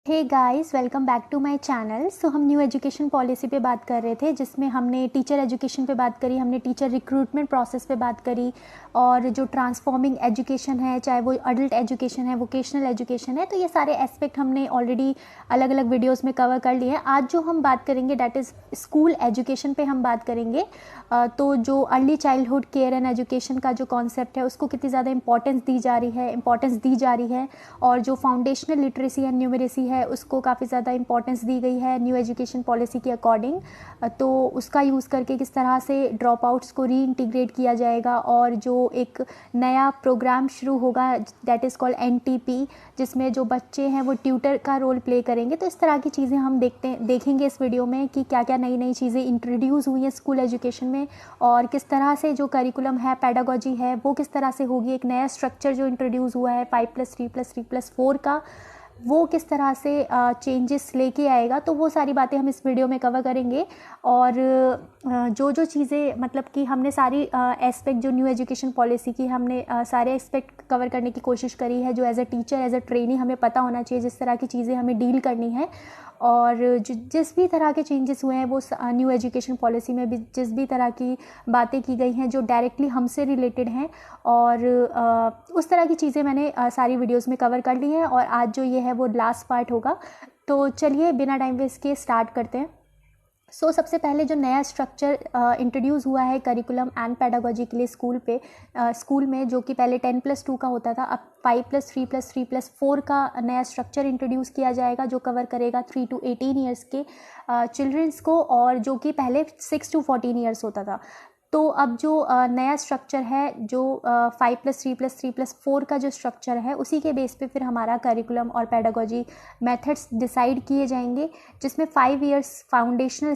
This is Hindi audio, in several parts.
Hey guys, welcome back to my channel. So हम न्यू एजुकेशन पॉलिसी पे बात कर रहे थे, जिसमें हमने टीचर एजुकेशन पे बात करी, हमने टीचर रिक्रूटमेंट प्रोसेस पे बात करी, और जो ट्रांसफॉर्मिंग एजुकेशन है, चाहे वो अडल्ट एजुकेशन है, वोकेशनल एजुकेशन है, तो ये सारे एस्पेक्ट हमने ऑलरेडी अलग अलग वीडियोज़ में कवर कर लिए हैं। आज जो हम बात करेंगे डैट इज़ स्कूल एजुकेशन पे हम बात करेंगे। तो जो early childhood care and education का जो कॉन्सेप्ट है, उसको कितनी ज़्यादा इंपॉर्टेंस दी जा रही है, और जो फाउंडेशनल लिटरेसी एंड न्यूमरेसी है उसको काफ़ी ज़्यादा इंपॉर्टेंस दी गई है न्यू एजुकेशन पॉलिसी के अकॉर्डिंग। तो उसका यूज़ करके किस तरह से ड्रॉप आउट्स को री इंटीग्रेट किया जाएगा, और जो एक नया प्रोग्राम शुरू होगा दैट इज़ कॉल्ड NTP, जिसमें जो बच्चे हैं वो ट्यूटर का रोल प्ले करेंगे। तो इस तरह की चीज़ें हम देखेंगे इस वीडियो में कि क्या क्या नई नई चीज़ें इंट्रोड्यूस हुई हैं स्कूल एजुकेशन में, और किस तरह से जो करिकुलम है, पेडागोजी है, वो किस तरह से होगी। एक नया स्ट्रक्चर जो इंट्रोड्यूस हुआ है 5+3+3+4 का, वो किस तरह से चेंजेस लेके आएगा। तो वो सारी बातें हम इस वीडियो में कवर करेंगे। और जो जो चीज़ें मतलब कि हमने सारी एस्पेक्ट जो न्यू एजुकेशन पॉलिसी की, हमने सारे एस्पेक्ट कवर करने की कोशिश करी है, जो as a teacher, as a trainee हमें पता होना चाहिए, जिस तरह की चीज़ें हमें डील करनी है। और जिस भी तरह के चेंजेस हुए हैं वो न्यू एजुकेशन पॉलिसी में भी जिस भी तरह की बातें की गई हैं जो डायरेक्टली हमसे रिलेटेड हैं, और उस तरह की चीज़ें मैंने सारी वीडियोस में कवर कर ली हैं, और आज जो ये है वो लास्ट पार्ट होगा। तो चलिए बिना टाइम वेस्ट किए स्टार्ट करते हैं। सबसे पहले जो नया स्ट्रक्चर इंट्रोड्यूस हुआ है करिकुलम एंड पेडागोजी के लिए स्कूल में, जो कि पहले 10+2 का होता था, अब 5+3+3+4 का नया स्ट्रक्चर इंट्रोड्यूस किया जाएगा, जो कवर करेगा 3 to 18 ईयर्स के चिल्ड्रंस को, और जो कि पहले 6 to 14 ईयर्स होता था। तो अब जो नया स्ट्रक्चर है, जो 5+3+3+4 का जो स्ट्रक्चर है, उसी के बेस पे फिर हमारा करिकुलम और पेडागोजी मेथड्स डिसाइड किए जाएंगे, जिसमें 5 इयर्स फाउंडेशनल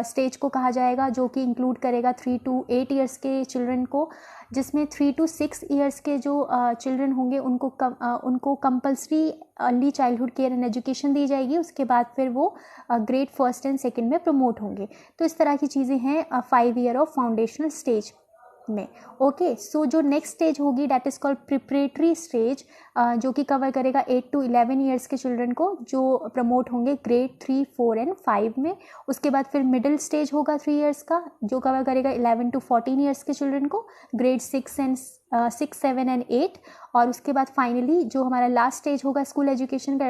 स्टेज को कहा जाएगा, जो कि इंक्लूड करेगा 3 to 8 ईयर्स के चिल्ड्रन को, जिसमें 3 to 6 ईयर्स के जो चिल्ड्रन होंगे उनको compulsory early childhood care and education दी जाएगी। उसके बाद फिर वो ग्रेड फर्स्ट एंड सेकंड में प्रमोट होंगे। तो इस तरह की चीज़ें हैं 5 ईयर ऑफ फाउंडेशनल स्टेज में। ओके, सो जो नेक्स्ट स्टेज होगी that is called preparatory stage, जो कि कवर करेगा 8 to 11 ईयर्स के चिल्ड्रन को, जो प्रमोट होंगे ग्रेड 3, 4 एंड 5 में। उसके बाद फिर मिडिल स्टेज होगा 3 ईयर्स का, जो कवर करेगा 11 to 14 ईयर्स के चिल्ड्रन को, ग्रेड 6, 7 एंड 8। और उसके बाद फाइनली जो हमारा लास्ट स्टेज होगा स्कूल एजुकेशन का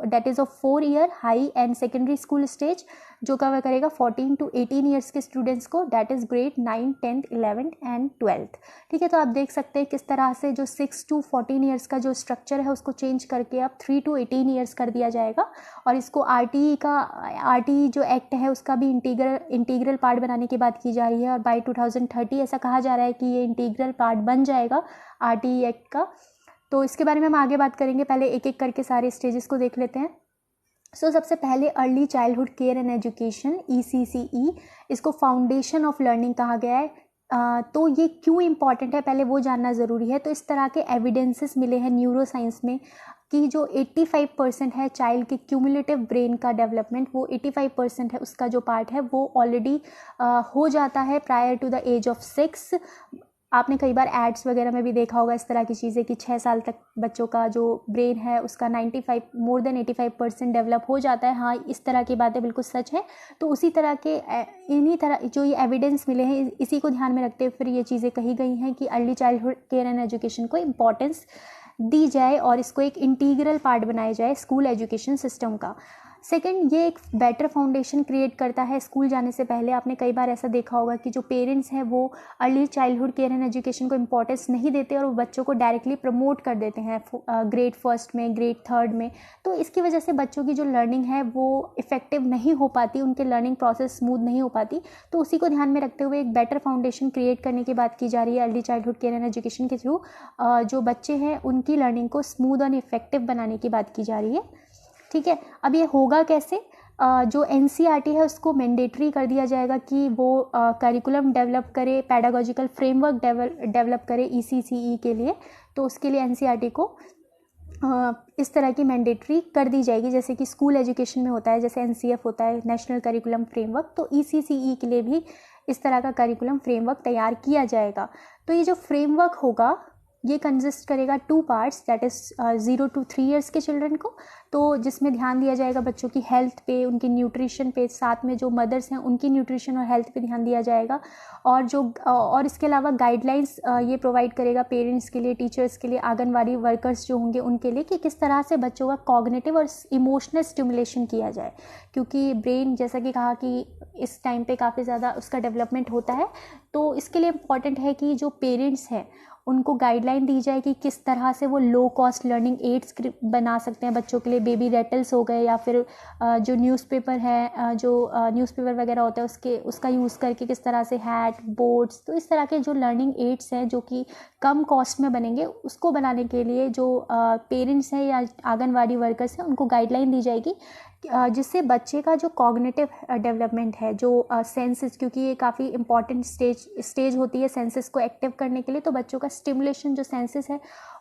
that is of 4 year high and secondary school stage, जो कवर करेगा 14 to 18 ईयर्स के स्टूडेंट्स को, that is grade 9, 10th, 11th and 12th। ठीक है, तो आप देख सकते हैं किस तरह से जो 6 to 14 ईयर्स का जो स्ट्रक्चर है उसको चेंज करके अब 3 to 18 ईयर्स कर दिया जाएगा, और इसको RTE जो एक्ट है उसका भी इंटीग्रल पार्ट बनाने की बात की जा रही है, और बाय 2030 ऐसा कहा जा रहा है कि ये इंटीग्रल पार्ट बन जाएगा RTE एक्ट का। तो इसके बारे में हम आगे बात करेंगे, पहले एक एक करके सारे स्टेजेस को देख लेते हैं। सबसे पहले early childhood care and education ECCE, इसको फाउंडेशन ऑफ लर्निंग कहा गया है। तो ये क्यों इम्पॉर्टेंट है पहले वो जानना ज़रूरी है। तो इस तरह के एविडेंसेस मिले हैं न्यूरोसाइंस में कि जो 85% है चाइल्ड के क्यूमुलेटिव ब्रेन का डेवलपमेंट, वो 85% है उसका जो पार्ट है वो ऑलरेडी हो जाता है prior to the age of 6। आपने कई बार एड्स वगैरह में भी देखा होगा इस तरह की चीज़ें कि 6 साल तक बच्चों का जो ब्रेन है उसका 95 मोर देन 85% डेवलप हो जाता है। हाँ, इस तरह की बातें बिल्कुल सच है। तो उसी तरह के इन्हीं तरह जो ये एविडेंस मिले हैं, इसी को ध्यान में रखते हुए फिर ये चीज़ें कही गई हैं कि early childhood care and education को इम्पॉर्टेंस दी जाए और इसको एक इंटीग्रल पार्ट बनाया जाए स्कूल एजुकेशन सिस्टम का। सेकंड, ये एक बेटर फाउंडेशन क्रिएट करता है स्कूल जाने से पहले। आपने कई बार ऐसा देखा होगा कि जो पेरेंट्स हैं वो early childhood care and education को इम्पोर्टेंस नहीं देते और वो बच्चों को डायरेक्टली प्रमोट कर देते हैं ग्रेड फर्स्ट में, ग्रेड थर्ड में। तो इसकी वजह से बच्चों की जो लर्निंग है वो इफेक्टिव नहीं हो पाती, उनके लर्निंग प्रोसेस स्मूथ नहीं हो पाती। तो उसी को ध्यान में रखते हुए एक बेटर फाउंडेशन क्रिएट करने की बात की जा रही है early childhood care and education के थ्रू। जो बच्चे हैं उनकी लर्निंग को स्मूथ और इफेक्टिव बनाने की बात की जा रही है। ठीक है, अब ये होगा कैसे। जो NCERT है उसको मैंडेटरी कर दिया जाएगा कि वो करिकुलम डेवलप करे, पैडागोजिकल फ्रेमवर्क डेवलप करे ECCE के लिए। तो उसके लिए NCERT को इस तरह की मैंडेटरी कर दी जाएगी, जैसे कि स्कूल एजुकेशन में होता है, जैसे NCF होता है, नेशनल करिकुलम फ्रेमवर्क। तो ECCE के लिए भी इस तरह का करिकुलम फ्रेमवर्क तैयार किया जाएगा। तो ये जो फ्रेमवर्क होगा ये कंसिस्ट करेगा 2 parts, that is 0 to 3 years के चिल्ड्रन को, तो जिसमें ध्यान दिया जाएगा बच्चों की हेल्थ पे, उनकी न्यूट्रिशन पे, साथ में जो मदर्स हैं उनकी न्यूट्रिशन और हेल्थ पे ध्यान दिया जाएगा। और इसके अलावा गाइडलाइंस ये प्रोवाइड करेगा पेरेंट्स के लिए, टीचर्स के लिए, आंगनवाड़ी वर्कर्स जो होंगे उनके लिए, कि किस तरह से बच्चों का कॉग्निटिव और इमोशनल स्टिमुलेशन किया जाए, क्योंकि ब्रेन जैसा कि कहा कि इस टाइम पे काफ़ी ज़्यादा उसका डेवलपमेंट होता है। तो इसके लिए इम्पॉर्टेंट है कि जो पेरेंट्स हैं उनको गाइडलाइन दी जाए कि किस तरह से वो लो कॉस्ट लर्निंग एड्स बना सकते हैं बच्चों के लिए। बेबी रेटल्स हो गए, या फिर जो न्यूज़पेपर है, जो न्यूज़पेपर वगैरह होता है उसका यूज़ करके किस तरह से हैट, बोर्ड्स, तो इस तरह के जो लर्निंग एड्स हैं जो कि कम कॉस्ट में बनेंगे, उसको बनाने के लिए जो पेरेंट्स हैं या आंगनवाड़ी वर्कर्स हैं उनको गाइडलाइन दी जाएगी, जिससे बच्चे का जो कॉग्निटिव डेवलपमेंट है, जो सेंसेस, क्योंकि ये काफ़ी इंपॉर्टेंट स्टेज होती है सेंसेस को एक्टिव करने के लिए, तो बच्चों का स्टिमुलेशन जो सेंसेस है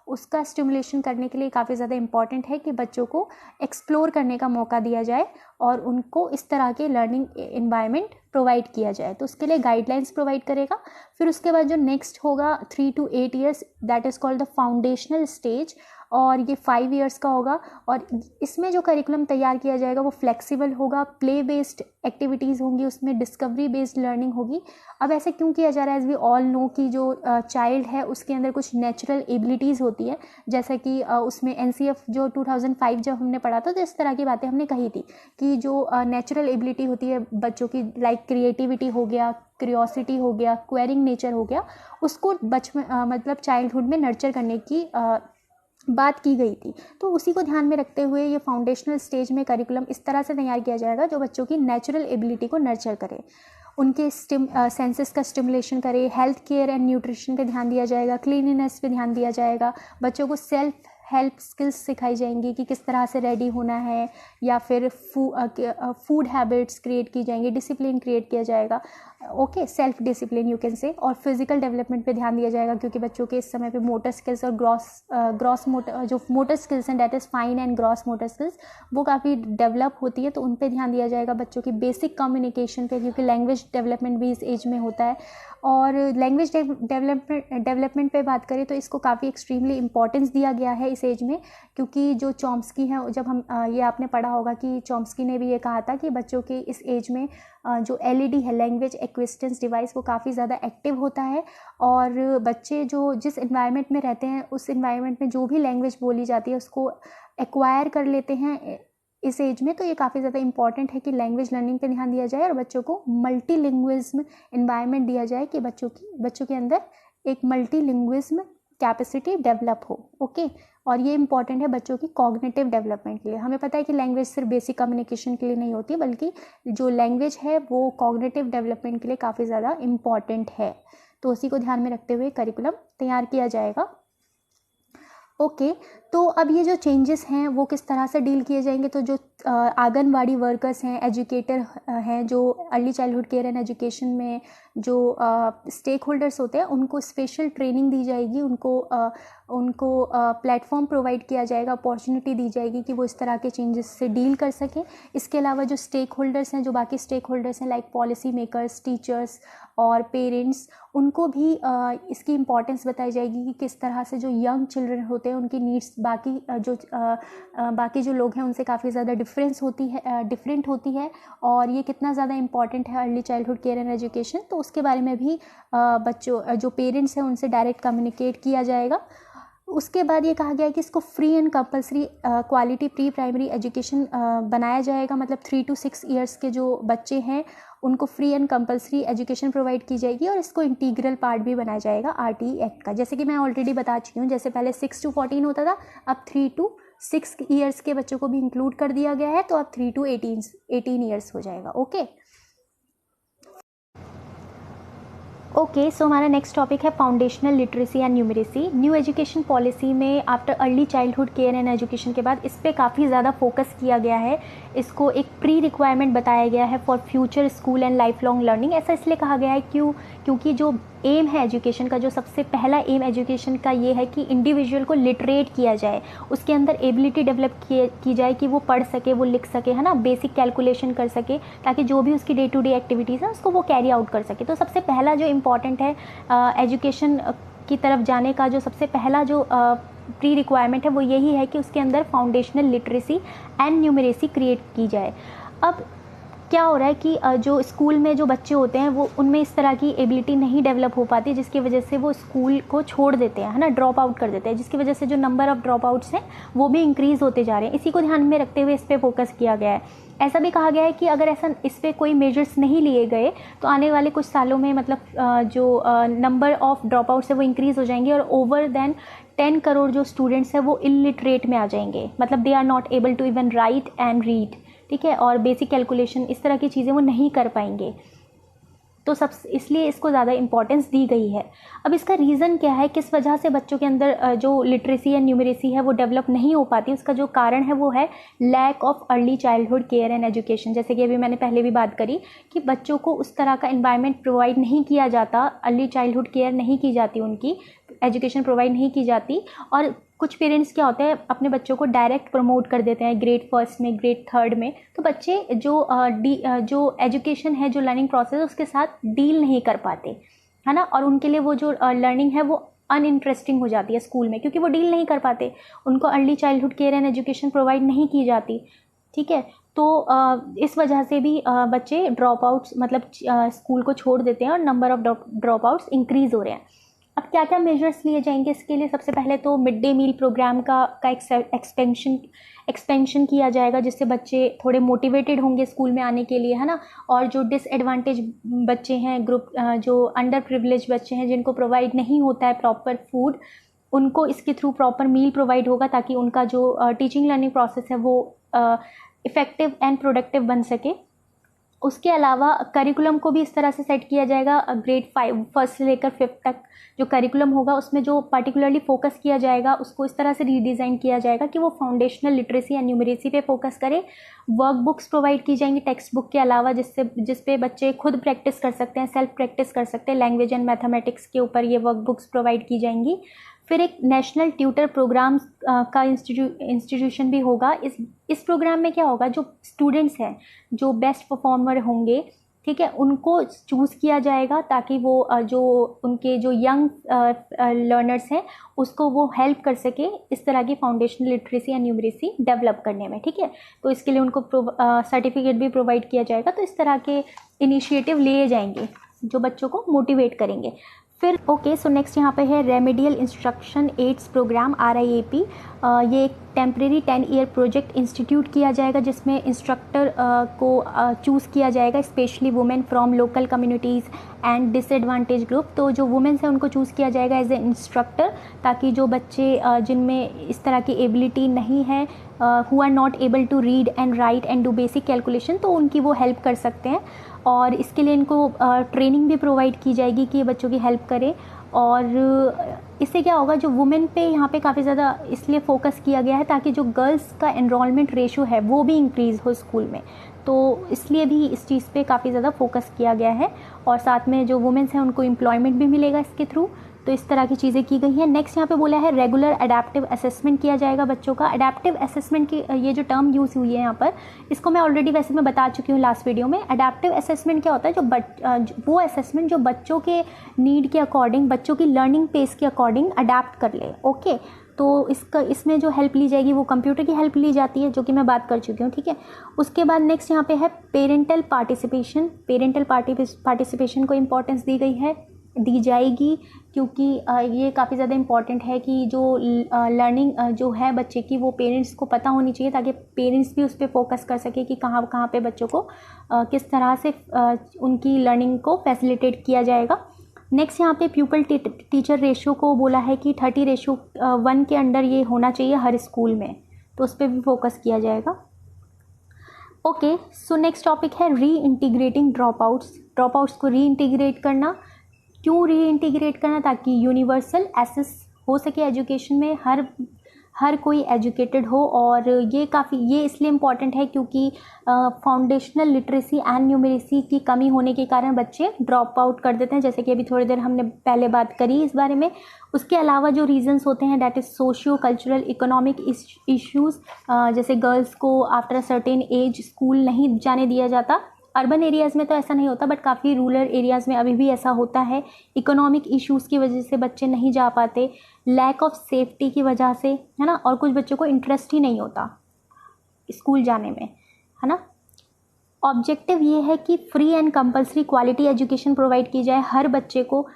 उसका स्टिमुलेशन करने के लिए काफ़ी ज़्यादा इंपॉर्टेंट है कि बच्चों को एक्सप्लोर करने का मौका दिया जाए और उनको इस तरह के लर्निंग इन्वायरमेंट प्रोवाइड किया जाए। तो उसके लिए गाइडलाइंस प्रोवाइड करेगा। फिर उसके बाद जो नेक्स्ट होगा 3 to 8 years, that is called the foundational stage, और ये 5 ईयर्स का होगा। और इसमें जो करिकुलम तैयार किया जाएगा वो फ्लेक्सिबल होगा, प्ले बेस्ड एक्टिविटीज़ होंगी, उसमें डिस्कवरी बेस्ड लर्निंग होगी। अब ऐसे क्यों किया जा रहा है? एज वी ऑल नो कि जो चाइल्ड है उसके अंदर कुछ नेचुरल एबिलिटीज़ होती है, जैसा कि उसमें NCF जो 2005 जब हमने पढ़ा था तो इस तरह की बातें हमने कही थी कि जो नेचुरल एबिलिटी होती है बच्चों की, लाइक क्रिएटिविटी हो गया, क्यूरियोसिटी हो गया, क्वेरिंग नेचर हो गया, उसको बचपन मतलब चाइल्डहुड में नर्चर करने की बात की गई थी। तो उसी को ध्यान में रखते हुए ये फाउंडेशनल स्टेज में करिकुलम इस तरह से तैयार किया जाएगा जो बच्चों की नेचुरल एबिलिटी को नर्चर करे, उनके सेंसेस का स्टिमुलेशन करे, हेल्थ केयर एंड न्यूट्रिशन पे ध्यान दिया जाएगा, क्लीनिनेस पे ध्यान दिया जाएगा, बच्चों को सेल्फ हेल्प स्किल्स सिखाई जाएंगी कि किस तरह से रेडी होना है, या फिर फूड हैबिट्स क्रिएट की जाएंगी, डिसिप्लिन क्रिएट किया जाएगा, okay, self discipline you can say. और फिजिकल डेवलपमेंट पे ध्यान दिया जाएगा क्योंकि बच्चों के इस समय पे मोटर स्किल्स और ग्रॉस मोटर जो मोटर स्किल्स हैं, that is fine and gross motor skills, वो काफ़ी डेवलप होती है, तो उन पे ध्यान दिया जाएगा। बच्चों की बेसिक कम्युनिकेशन पे, क्योंकि लैंग्वेज डेवलपमेंट भी इस एज में होता है। और लैंग्वेज डेवलपमेंट पे बात करें तो इसको काफ़ी एक्सट्रीमली इंपॉर्टेंस दिया गया है इस एज में, क्योंकि जो चॉम्स्की हैं, जब हम ये आपने पढ़ा होगा कि चॉम्स्की ने भी ये कहा था कि बच्चों के इस एज में जो LED है, लैंग्वेज एक्विजिशंस डिवाइस, वो काफ़ी ज़्यादा एक्टिव होता है, और बच्चे जो जिस इन्वायरमेंट में रहते हैं उस इन्वायरमेंट में जो भी लैंग्वेज बोली जाती है उसको एक्वायर कर लेते हैं इस एज में। तो ये काफ़ी ज़्यादा इंपॉर्टेंट है कि लैंग्वेज लर्निंग पे ध्यान दिया जाए और बच्चों को मल्टीलिंग्विज्म इन्वायरमेंट दिया जाए कि बच्चों के अंदर एक मल्टीलिंग्विज्म कैपेसिटी डेवलप हो, ओके। और ये इंपॉर्टेंट है बच्चों की कॉग्निटिव डेवलपमेंट के लिए। हमें पता है कि लैंग्वेज सिर्फ बेसिक कम्युनिकेशन के लिए नहीं होती, बल्कि जो लैंग्वेज है वो कॉग्निटिव डेवलपमेंट के लिए काफ़ी ज़्यादा इंपॉर्टेंट है। तो उसी को ध्यान में रखते हुए करिकुलम तैयार किया जाएगा, ओके। तो अब ये जो चेंजेस हैं वो किस तरह से डील किए जाएंगे? तो जो आंगनवाड़ी वर्कर्स हैं, एजुकेटर हैं, जो early childhood care and education में जो स्टेक होल्डर्स होते हैं, उनको स्पेशल ट्रेनिंग दी जाएगी, उनको प्लेटफॉर्म प्रोवाइड किया जाएगा, अपॉर्चुनिटी दी जाएगी कि वो इस तरह के चेंजेस से डील कर सकें। इसके अलावा जो स्टेक होल्डर्स हैं, जो बाकी स्टेक होल्डर्स हैं लाइक पॉलिसी मेकर्स, टीचर्स और पेरेंट्स, उनको भी इसकी इम्पॉर्टेंस बताई जाएगी कि किस तरह से जो यंग चिल्ड्रन होते हैं उनकी नीड्स बाकी जो लोग हैं उनसे काफ़ी ज़्यादा डिफरेंट होती है, और ये कितना ज़्यादा इंपॉर्टेंट है early childhood care and education. तो उसके बारे में भी बच्चों जो पेरेंट्स हैं उनसे डायरेक्ट कम्युनिकेट किया जाएगा। उसके बाद ये कहा गया है कि इसको free and compulsory quality pre primary education बनाया जाएगा, मतलब 3 to 6 ईयर्स के जो बच्चे हैं उनको free and compulsory education provide की जाएगी, और इसको इंटीग्रल पार्ट भी बनाया जाएगा RTE एक्ट का। जैसे कि मैं ऑलरेडी बता चुकी हूँ, जैसे पहले 6 to 14 होता था, अब 3 to 6 ईयर्स के बच्चों को भी इंक्लूड कर दिया गया है, तो अब 3 to 18 ईयर्स हो जाएगा, ओके। ओके, सो हमारा नेक्स्ट टॉपिक है foundational literacy and numeracy. New education policy में after early childhood care and education के बाद इस पर काफ़ी ज़्यादा फोकस किया गया है। इसको एक प्री रिक्वायरमेंट बताया गया है for future school and life long learning. ऐसा इसलिए कहा गया है क्योंकि जो एम है एजुकेशन का, जो सबसे पहला एम एजुकेशन का ये है कि इंडिविजुअल को लिटरेट किया जाए, उसके अंदर एबिलिटी डेवलप की जाए कि वो पढ़ सके, वो लिख सके, है ना, बेसिक कैलकुलेशन कर सके, ताकि जो भी उसकी डे टू डे एक्टिविटीज़ हैं उसको वो कैरी आउट कर सके। तो सबसे पहला जो इम्पॉर्टेंट है एजुकेशन की तरफ जाने का जो सबसे पहला जो प्री रिक्वायरमेंट है वो यही है कि उसके अंदर foundational literacy and numeracy create की जाए। अब क्या हो रहा है कि जो स्कूल में जो बच्चे होते हैं वो उनमें इस तरह की एबिलिटी नहीं डेवलप हो पाती, जिसकी वजह से वो स्कूल को छोड़ देते हैं, है ना, ड्रॉप आउट कर देते हैं, जिसकी वजह से जो नंबर ऑफ़ ड्रॉप आउट्स हैं वो भी इंक्रीज़ होते जा रहे हैं। इसी को ध्यान में रखते हुए इस पर फोकस किया गया है। ऐसा भी कहा गया है कि अगर ऐसा इस पर कोई मेजर्स नहीं लिए गए तो आने वाले कुछ सालों में मतलब जो नंबर ऑफ़ ड्रॉप आउट्स है वो इंक्रीज़ हो जाएंगे और ओवर देन 10 करोड़ जो स्टूडेंट्स हैं वो इलिटरेट में आ जाएंगे, मतलब they are not able to even write and read, ठीक है, और बेसिक कैलकुलेशन इस तरह की चीज़ें वो नहीं कर पाएंगे। तो सब इसलिए इसको ज़्यादा इंपॉर्टेंस दी गई है। अब इसका रीज़न क्या है, किस वजह से बच्चों के अंदर जो लिटरेसी या न्यूमरेसी है वो डेवलप नहीं हो पाती, उसका जो कारण है वो है lack of early childhood care and education. जैसे कि अभी मैंने पहले भी बात करी कि बच्चों को उस तरह का एनवायरनमेंट प्रोवाइड नहीं किया जाता, अर्ली चाइल्डहुड केयर नहीं की जाती, उनकी एजुकेशन प्रोवाइड नहीं की जाती। और कुछ पेरेंट्स क्या होते हैं अपने बच्चों को डायरेक्ट प्रमोट कर देते हैं ग्रेड फर्स्ट में, ग्रेड थर्ड में, तो बच्चे जो एजुकेशन है, जो लर्निंग प्रोसेस है उसके साथ डील नहीं कर पाते, है ना, और उनके लिए वो जो लर्निंग है वो अनइंटरेस्टिंग हो जाती है स्कूल में, क्योंकि वो डील नहीं कर पाते, उनको early childhood care and education provide नहीं की जाती, ठीक है। तो इस वजह से भी बच्चे ड्रॉप आउट्स मतलब स्कूल को छोड़ देते हैं और number of drop outs increase हो रहे हैं। अब क्या क्या मेजर्स लिए जाएंगे इसके लिए? सबसे पहले तो मिड डे मील प्रोग्राम का एक्सपेंशन किया जाएगा, जिससे बच्चे थोड़े मोटिवेटेड होंगे स्कूल में आने के लिए, है ना। और जो डिसएडवांटेज बच्चे हैं, ग्रुप जो अंडर प्रिविलेज बच्चे हैं जिनको प्रोवाइड नहीं होता है प्रॉपर फूड, उनको इसके थ्रू प्रॉपर मील प्रोवाइड होगा ताकि उनका जो टीचिंग लर्निंग प्रोसेस है वो इफ़ेक्टिव एंड प्रोडक्टिव बन सके। उसके अलावा करिकुलम को भी इस तरह से सेट किया जाएगा, ग्रेड 5 फर्स्ट से लेकर 5th तक जो करिकुलम होगा उसमें जो पर्टिकुलरली फोकस किया जाएगा उसको इस तरह से रीडिज़ाइन किया जाएगा कि वो फाउंडेशनल लिटरेसी या न्यूमरेसी पे फोकस करे। वर्क बुक्स प्रोवाइड की जाएंगी टेक्स्ट बुक के अलावा, जिस पे बच्चे खुद प्रैक्टिस कर सकते हैं, सेल्फ प्रैक्टिस कर सकते हैं। लैंग्वेज एंड मैथमेटिक्स के ऊपर ये वर्क बुक्स प्रोवाइड की जाएंगी। फिर एक नेशनल ट्यूटर प्रोग्राम का इंस्टीट्यूशन भी होगा। इस प्रोग्राम में क्या होगा, जो स्टूडेंट्स हैं जो बेस्ट परफॉर्मर होंगे, ठीक है, उनको चूज़ किया जाएगा ताकि वो जो उनके जो यंग लर्नर्स हैं उसको वो हेल्प कर सके इस तरह की फाउंडेशनल लिटरेसी या न्यूमरेसी डेवलप करने में, ठीक है। तो इसके लिए उनको सर्टिफिकेट भी प्रोवाइड किया जाएगा। तो इस तरह के इनिशिएटिव लिए जाएंगे जो बच्चों को मोटिवेट करेंगे। फिर ओके, सो नेक्स्ट यहाँ पे है remedial instruction aids programme RIAP। ये एक टेम्प्रेरी 10 ईयर प्रोजेक्ट इंस्टीट्यूट किया जाएगा जिसमें इंस्ट्रक्टर को चूज़ किया जाएगा, specially women from local communities and disadvantage group. तो जो वुमेन्स हैं उनको चूज़ किया जाएगा एज ए इंस्ट्रक्टर, ताकि जो बच्चे जिनमें इस तरह की एबिलिटी नहीं है, who are not able to read and write and do basic calculation, तो उनकी वो हेल्प कर सकते हैं। और इसके लिए इनको ट्रेनिंग भी प्रोवाइड की जाएगी कि ये बच्चों की हेल्प करें। और इससे क्या होगा, जो वुमेन पे यहाँ पे काफ़ी ज़्यादा इसलिए फोकस किया गया है ताकि जो गर्ल्स का एनरोलमेंट रेशो है वो भी इंक्रीज़ हो स्कूल में, तो इसलिए भी इस चीज़ पे काफ़ी ज़्यादा फोकस किया गया है। और साथ में जो वुमेन्स हैं उनको एम्प्लॉयमेंट भी मिलेगा इसके थ्रू। तो इस तरह की चीज़ें की गई हैं। नेक्स्ट यहाँ पे बोला है रेगुलर अडेप्टिव असेसमेंट किया जाएगा बच्चों का। अडेप्टिव असेसमेंट की ये जो टर्म यूज़ हुई है यहाँ पर, इसको मैं ऑलरेडी वैसे मैं बता चुकी हूँ लास्ट वीडियो में। अडेप्टिव असेसमेंट क्या होता है, वो असेसमेंट जो बच्चों के नीड के अकॉर्डिंग, बच्चों की लर्निंग पेस के अकॉर्डिंग अडेप्ट कर ले। ओके, तो इसमें जो हेल्प ली जाएगी वो कंप्यूटर की हेल्प ली जाती है, जो कि मैं बात कर चुकी हूँ, ठीक है। उसके बाद नेक्स्ट यहाँ पे है पेरेंटल पार्टिसिपेशन। पेरेंटल पार्टिसिपेशन को इम्पोर्टेंस दी जाएगी क्योंकि ये काफ़ी ज़्यादा इम्पॉर्टेंट है कि जो लर्निंग जो है बच्चे की वो पेरेंट्स को पता होनी चाहिए, ताकि पेरेंट्स भी उस पर फोकस कर सके कि कहाँ पे बच्चों को किस तरह से उनकी लर्निंग को फैसिलिटेट किया जाएगा। नेक्स्ट यहाँ पे प्यूपल टीचर रेशियो को बोला है कि 30:1 के अंडर ये होना चाहिए हर स्कूल में, तो उस पर भी फोकस किया जाएगा। ओके, सो नेक्स्ट टॉपिक है री इंटीग्रेटिंग ड्रॉप आउट्स को री इंटीग्रेट करना। क्यों री इंटीग्रेट करना? ताकि यूनिवर्सल एक्सेस हो सके एजुकेशन में, हर कोई एजुकेटेड हो। और ये इसलिए इम्पॉर्टेंट है क्योंकि फाउंडेशनल लिटरेसी एंड न्यूमरेसी की कमी होने के कारण बच्चे ड्रॉप आउट कर देते हैं, जैसे कि अभी थोड़ी देर हमने पहले बात करी इस बारे में। उसके अलावा जो रीजंस होते हैं, that is socio cultural economic issues, जैसे गर्ल्स को after a certain age school नहीं जाने दिया जाता, अर्बन एरियाज़ में तो ऐसा नहीं होता, बट काफ़ी रूरल एरियाज़ में अभी भी ऐसा होता है। इकोनॉमिक इश्यूज़ की वजह से बच्चे नहीं जा पाते, लैक ऑफ सेफ्टी की वजह से, है ना, और कुछ बच्चों को इंटरेस्ट ही नहीं होता स्कूल जाने में, है ना। ऑब्जेक्टिव ये है कि free and compulsory quality education provide की जाए हर बच्चे को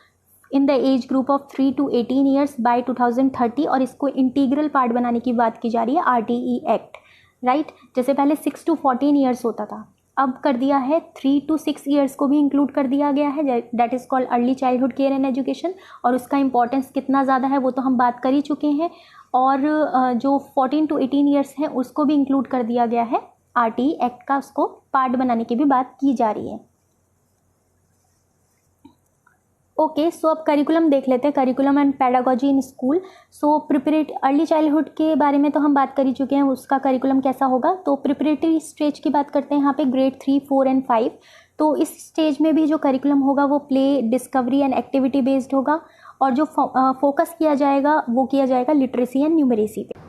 in the age group of 3 to 18 years bye 2030, और इसको इंटीग्रल पार्ट बनाने की बात की जा रही है RTE एक्ट, राइट। जैसे पहले 6 to 14 ईयर्स होता था, अब कर दिया है 3 to 6 ईयर्स को भी इंक्लूड कर दिया गया है, that is called early childhood care and education. और उसका इंपॉर्टेंस कितना ज़्यादा है वो तो हम बात कर ही चुके हैं। और जो 14 to 18 ईयर्स हैं उसको भी इंक्लूड कर दिया गया है RTE एक्ट का, उसको पार्ट बनाने की भी बात की जा रही है। ओके, सो अब करिकुलम देख लेते हैं, curriculum and pedagogy in school. So early childhood के बारे में तो हम बात कर ही चुके हैं, उसका करिकुलम कैसा होगा। तो प्रिपरेटरी स्टेज की बात करते हैं यहाँ पे, ग्रेड 3, 4 एंड 5। तो इस स्टेज में भी जो करिकुलम होगा वो play, discovery and activity based होगा, और जो फोकस किया जाएगा वो किया जाएगा लिटरेसी एंड न्यूमरेसी पे।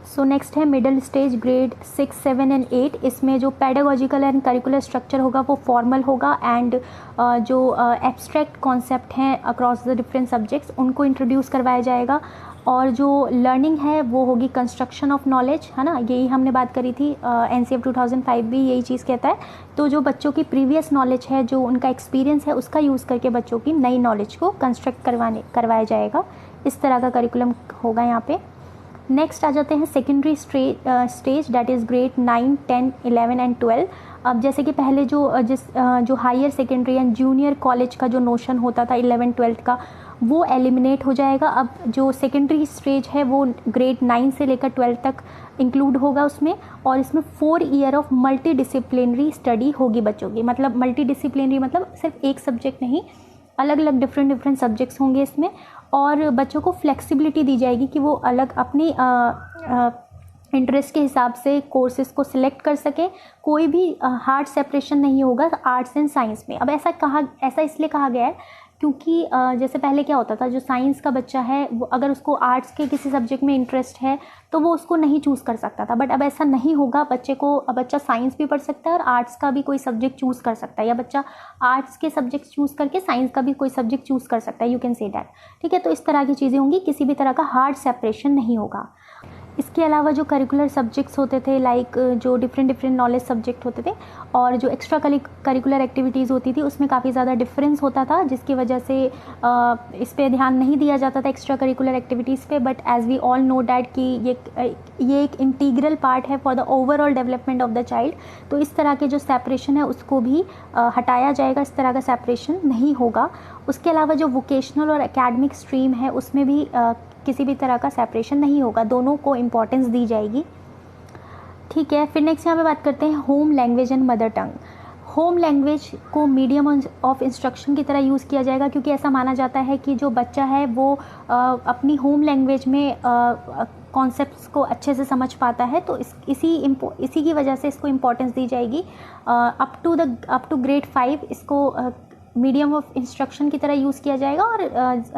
सो नेक्स्ट है मिडिल स्टेज, ग्रेड 6, 7 एंड 8। इसमें जो पेडागोजिकल एंड करिकुलर स्ट्रक्चर होगा वो फॉर्मल होगा, एंड जो एब्स्ट्रैक्ट कॉन्सेप्ट हैं अक्रॉस द डिफरेंट सब्जेक्ट्स उनको इंट्रोड्यूस करवाया जाएगा। और जो लर्निंग है वो होगी कंस्ट्रक्शन ऑफ नॉलेज, है ना, यही हमने बात करी थी। NCF 2005 भी यही चीज़ कहता है। तो जो बच्चों की प्रीवियस नॉलेज है, जो उनका एक्सपीरियंस है, उसका यूज़ करके बच्चों की नई नॉलेज को कंस्ट्रक्ट करवाया जाएगा। इस तरह का करिकुलम होगा यहाँ पे। नेक्स्ट आ जाते हैं secondary stage, that is grade 9, 10, 11 and 12। अब जैसे कि पहले जो higher secondary and junior college का जो नोशन होता था 11, 12 का, वो एलिमिनेट हो जाएगा। अब जो सेकेंडरी स्टेज है वो ग्रेड 9 से लेकर 12 तक इंक्लूड होगा उसमें, और इसमें 4 year of multi disciplinary study होगी बच्चों की। मतलब मल्टी डिसिप्लिनरी मतलब सिर्फ एक सब्जेक्ट नहीं, अलग अलग डिफरेंट सब्जेक्ट्स होंगे इसमें, और बच्चों को फ्लेक्सिबिलिटी दी जाएगी कि वो अलग अपनी इंटरेस्ट के हिसाब से कोर्सेज़ को सिलेक्ट कर सके। कोई भी हार्ड सेपरेशन नहीं होगा आर्ट्स एंड साइंस में। अब ऐसा इसलिए कहा गया है क्योंकि जैसे पहले क्या होता था, जो साइंस का बच्चा है वो अगर उसको आर्ट्स के किसी सब्जेक्ट में इंटरेस्ट है तो वो उसको नहीं चूज़ कर सकता था, बट अब ऐसा नहीं होगा। बच्चा साइंस भी पढ़ सकता है और आर्ट्स का भी कोई सब्जेक्ट चूज़ कर सकता है, या बच्चा आर्ट्स के सब्जेक्ट चूज़ करके साइंस का भी कोई सब्जेक्ट चूज़ कर सकता है, यू कैन से दैट। ठीक है, तो इस तरह की चीज़ें होंगी, किसी भी तरह का हार्ड सेपरेशन नहीं होगा। इसके अलावा जो करिकुलर सब्जेक्ट्स होते थे, लाइक जो डिफरेंट नॉलेज सब्जेक्ट होते थे, और जो एक्स्ट्रा करिकुलर एक्टिविटीज़ होती थी उसमें काफ़ी ज़्यादा डिफरेंस होता था, जिसकी वजह से इस पे ध्यान नहीं दिया जाता था एक्स्ट्रा करिकुलर एक्टिविटीज़ पे। But as we all know that कि ये एक इंटीग्रल पार्ट है for the overall development of the child. तो इस तरह के जो सेपरेशन है उसको भी हटाया जाएगा, इस तरह का सेपरेशन नहीं होगा। उसके अलावा जो वोकेशनल और एकेडमिक स्ट्रीम है उसमें भी किसी भी तरह का सेपरेशन नहीं होगा, दोनों को इम्पॉर्टेंस दी जाएगी। ठीक है, फिर नेक्स्ट यहाँ पे बात करते हैं home language and mother tongue. Home language को मीडियम ऑफ इंस्ट्रक्शन की तरह यूज़ किया जाएगा, क्योंकि ऐसा माना जाता है कि जो बच्चा है वो अपनी होम लैंग्वेज में कॉन्सेप्ट्स को अच्छे से समझ पाता है। तो इसी की वजह से इसको इम्पॉर्टेंस दी जाएगी। अप टू ग्रेड 5 इसको मीडियम ऑफ इंस्ट्रक्शन की तरह यूज़ किया जाएगा, और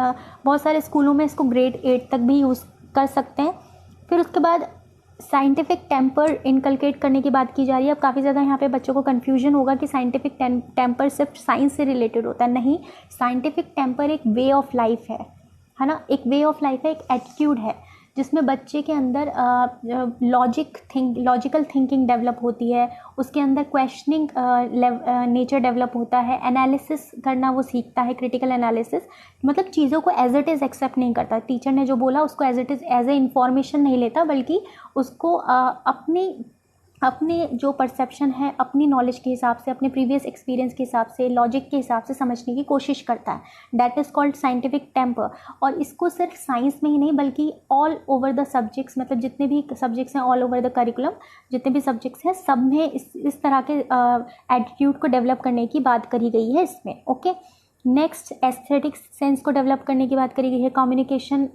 बहुत सारे स्कूलों में इसको ग्रेड 8 तक भी यूज़ कर सकते हैं। फिर उसके बाद साइंटिफिक टेम्पर इनकलकेट करने की बात की जा रही है। अब काफ़ी ज़्यादा यहाँ पे बच्चों को कन्फ्यूजन होगा कि साइंटिफिक टेम्पर सिर्फ साइंस से रिलेटेड होता है। नहीं, साइंटिफिक टेम्पर एक वे ऑफ लाइफ है ना, एक वे ऑफ लाइफ है, एक एटीट्यूड है, जिसमें बच्चे के अंदर लॉजिकल थिंकिंग डेवलप होती है, उसके अंदर क्वेश्चनिंग नेचर डेवलप होता है, एनालिसिस करना वो सीखता है, क्रिटिकल एनालिसिस, मतलब चीज़ों को एज इट इज़ एक्सेप्ट नहीं करता। टीचर ने जो बोला उसको as it is as a information नहीं लेता, बल्कि उसको अपने जो परसेप्शन है, अपनी नॉलेज के हिसाब से, अपने प्रीवियस एक्सपीरियंस के हिसाब से, लॉजिक के हिसाब से समझने की कोशिश करता है। That is called scientific temper. और इसको सिर्फ साइंस में ही नहीं बल्कि ऑल ओवर द सब्जेक्ट्स, मतलब जितने भी सब्जेक्ट्स हैं, ऑल ओवर द करिकुलम जितने भी सब्जेक्ट्स हैं, सब में इस तरह के एटीट्यूड को डेवलप करने की बात करी गई है इसमें। ओके, नेक्स्ट एस्थेटिक सेंस को डेवलप करने की बात करी गई है। कम्युनिकेशन,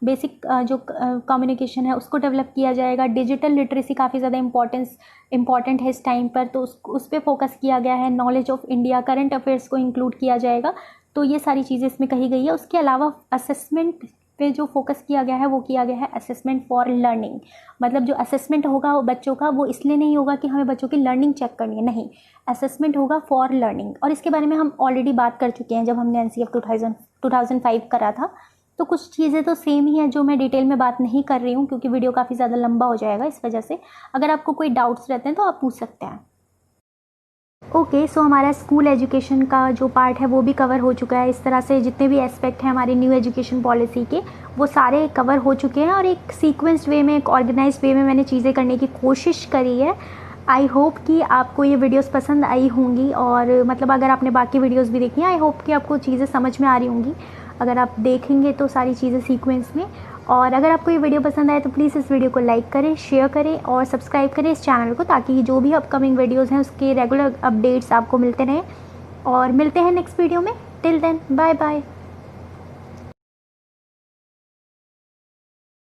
बेसिक जो कम्युनिकेशन है उसको डेवलप किया जाएगा। डिजिटल लिटरेसी काफ़ी ज़्यादा इम्पॉर्टेंट है इस टाइम पर, तो उस पर फोकस किया गया है। Knowledge of India, current affairs को इंक्लूड किया जाएगा। तो ये सारी चीज़ें इसमें कही गई है। उसके अलावा असेसमेंट पे जो फोकस किया गया है वो किया गया है असेसमेंट फॉर लर्निंग। मतलब जो असेसमेंट होगा वो बच्चों का, वो इसलिए नहीं होगा कि हमें बच्चों की लर्निंग चेक करनी है, नहीं, असेसमेंट होगा फॉर लर्निंग। और इसके बारे में हम ऑलरेडी बात कर चुके हैं जब हमने NCF 2005 करा था। तो कुछ चीज़ें तो सेम ही हैं जो मैं डिटेल में बात नहीं कर रही हूँ क्योंकि वीडियो काफ़ी ज़्यादा लंबा हो जाएगा इस वजह से। अगर आपको कोई डाउट्स रहते हैं तो आप पूछ सकते हैं। ओके, सो हमारा स्कूल एजुकेशन का जो पार्ट है वो भी कवर हो चुका है। इस तरह से जितने भी एस्पेक्ट हैं हमारी न्यू एजुकेशन पॉलिसी के वो सारे कवर हो चुके हैं और एक सीक्वेंस्ड वे में, एक ऑर्गेनाइज्ड वे में मैंने चीज़ें करने की कोशिश करी है। आई होप कि आपको ये वीडियोस पसंद आई होंगी और मतलब अगर आपने बाकी वीडियोस भी देखी हैं, आई होप कि आपको चीज़ें समझ में आ रही होंगी अगर आप देखेंगे तो सारी चीज़ें सीक्वेंस में। और अगर आपको ये वीडियो पसंद आए तो प्लीज़ इस वीडियो को लाइक करें, शेयर करें और सब्सक्राइब करें इस चैनल को, ताकि जो भी अपकमिंग वीडियोज़ हैं उसके रेगुलर अपडेट्स आपको मिलते रहें। और मिलते हैं नेक्स्ट वीडियो में। Till then, bye bye.